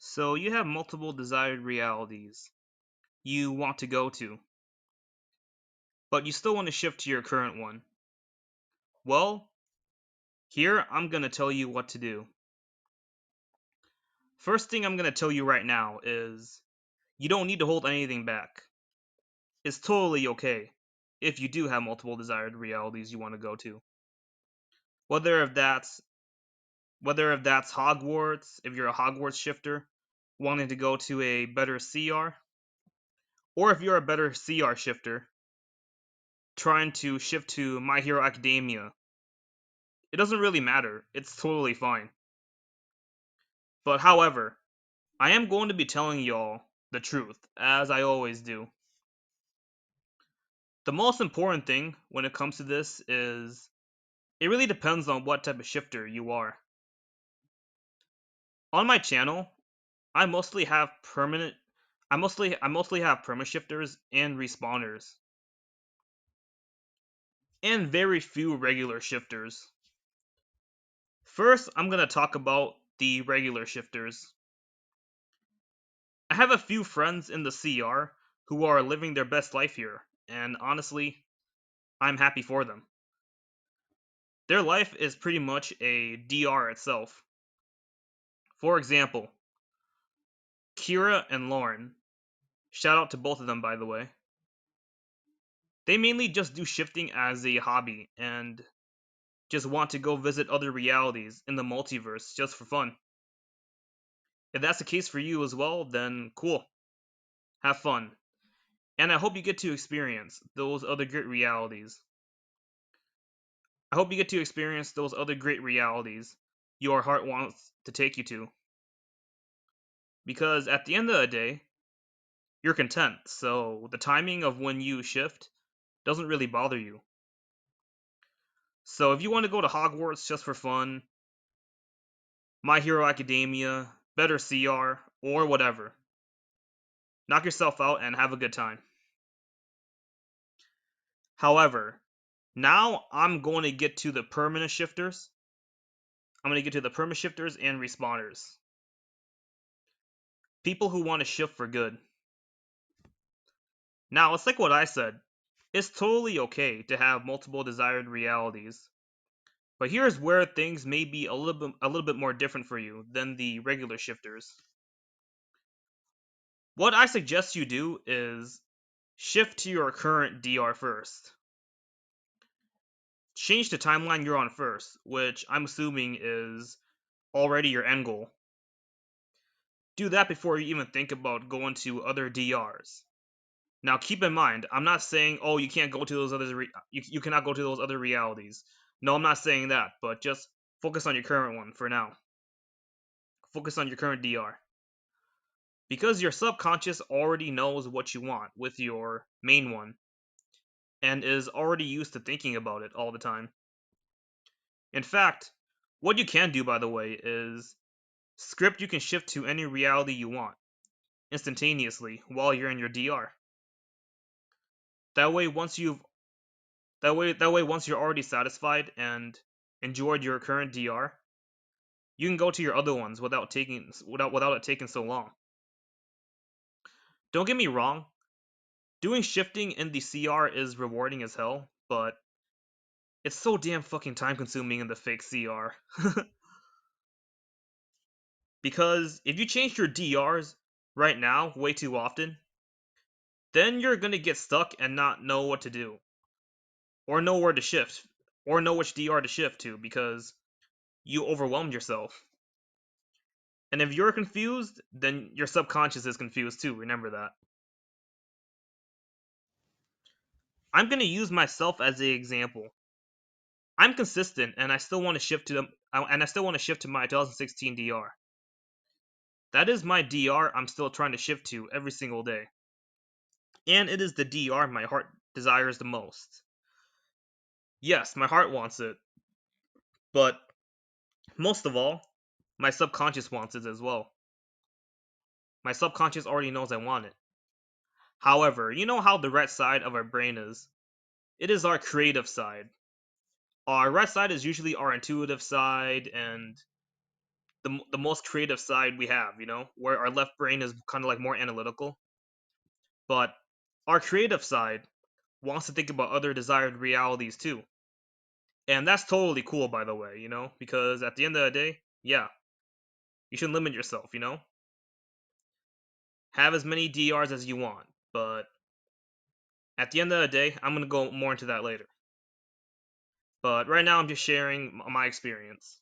So you have multiple desired realities you want to go to, but you still want to shift to your current one. Well, here I'm going to tell you what to do. First thing I'm going to tell you right now is you don't need to hold anything back. It's totally okay if you do have multiple desired realities you want to go to. Whether if that's Hogwarts, if you're a Hogwarts shifter wanting to go to a better CR, or if you're a better CR shifter trying to shift to My Hero Academia. It doesn't really matter. It's totally fine. But however, I am going to be telling y'all the truth, as I always do. The most important thing when it comes to this is it really depends on what type of shifter you are. On my channel, I mostly have permanent I mostly have perma shifters and respawners. And very few regular shifters. First, I'm going to talk about the regular shifters. I have a few friends in the CR who are living their best life here, and honestly, I'm happy for them. Their life is pretty much a DR itself. For example, Kira and Lauren. Shout out to both of them, by the way. They mainly just do shifting as a hobby and just want to go visit other realities in the multiverse just for fun. If that's the case for you as well, then cool. Have fun. And I hope you get to experience those other great realities. I hope you get to experience those other great realities your heart wants to take you to. Because at the end of the day, you're content, so the timing of when you shift doesn't really bother you. So if you want to go to Hogwarts just for fun, My Hero Academia, better CR, or whatever, knock yourself out and have a good time. However, now I'm going to get to the permanent shifters. I'm going to get to the permanent shifters and respawners. People who want to shift for good. Now, it's like what I said. It's totally okay to have multiple desired realities. But here's where things may be a little bit more different for you than the regular shifters. What I suggest you do is shift to your current DR first. Change the timeline you're on first, which I'm assuming is already your end goal. Do that before you even think about going to other DRs. Now, keep in mind, I'm not saying, oh, you can't go to those other, you cannot go to those other realities. No, I'm not saying that, but just focus on your current one for now. Focus on your current DR. Because your subconscious already knows what you want with your main one, and is already used to thinking about it all the time. In fact, what you can do, by the way, is script you can shift to any reality you want instantaneously while you're in your DR. That way, once you've once you're already satisfied and enjoyed your current DR, you can go to your other ones without it taking so long. Don't get me wrong, doing shifting in the CR is rewarding as hell, but it's so damn fucking time consuming in the fake CR. Because if you change your DRs right now way too often, then you're gonna get stuck and not know what to do. Or know where to shift. Or know which DR to shift to because you overwhelmed yourself. And if you're confused, then your subconscious is confused too. Remember that. I'm going to use myself as an example. I'm consistent, and I still want to shift to my 2016 DR. That is my DR I'm still trying to shift to every single day. And it is the DR my heart desires the most. Yes, my heart wants it. But most of all, my subconscious wants it as well. My subconscious already knows I want it. However, you know how the right side of our brain is? It is our creative side. Our right side is usually our intuitive side, and the most creative side we have, where our left brain is kind of like more analytical, but our creative side wants to think about other desired realities too. And that's totally cool, by the way, because at the end of the day, yeah, you shouldn't limit yourself, Have as many DRs as you want, but at the end of the day, I'm going to go more into that later. But right now, I'm just sharing my experience.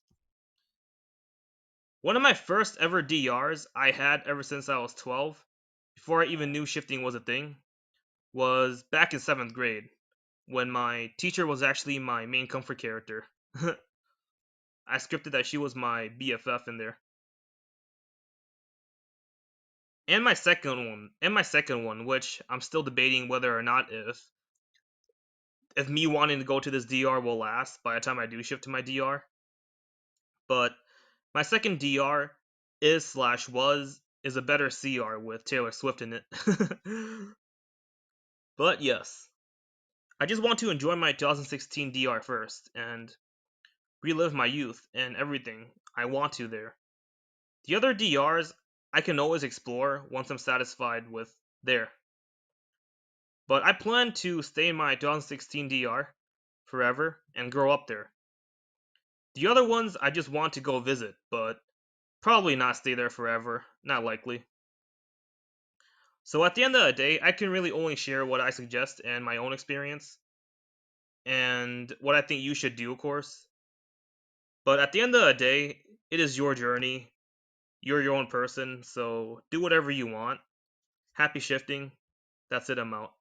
One of my first ever DRs I had ever since I was 12, before I even knew shifting was a thing, was back in 7th grade, when my teacher was actually my main comfort character. I scripted that she was my BFF in there. And my second one, which I'm still debating whether or not if me wanting to go to this DR will last by the time I do shift to my DR. But my second DR is a better CR with Taylor Swift in it. But yes, I just want to enjoy my 2016 DR first and relive my youth and everything I want to there. The other DRs I can always explore once I'm satisfied with there. But I plan to stay in my 2016 DR forever and grow up there. The other ones I just want to go visit, but probably not stay there forever. Not likely. So at the end of the day, I can really only share what I suggest and my own experience and what I think you should do, of course. But at the end of the day, it is your journey. You're your own person, so do whatever you want. Happy shifting. That's it, I'm out.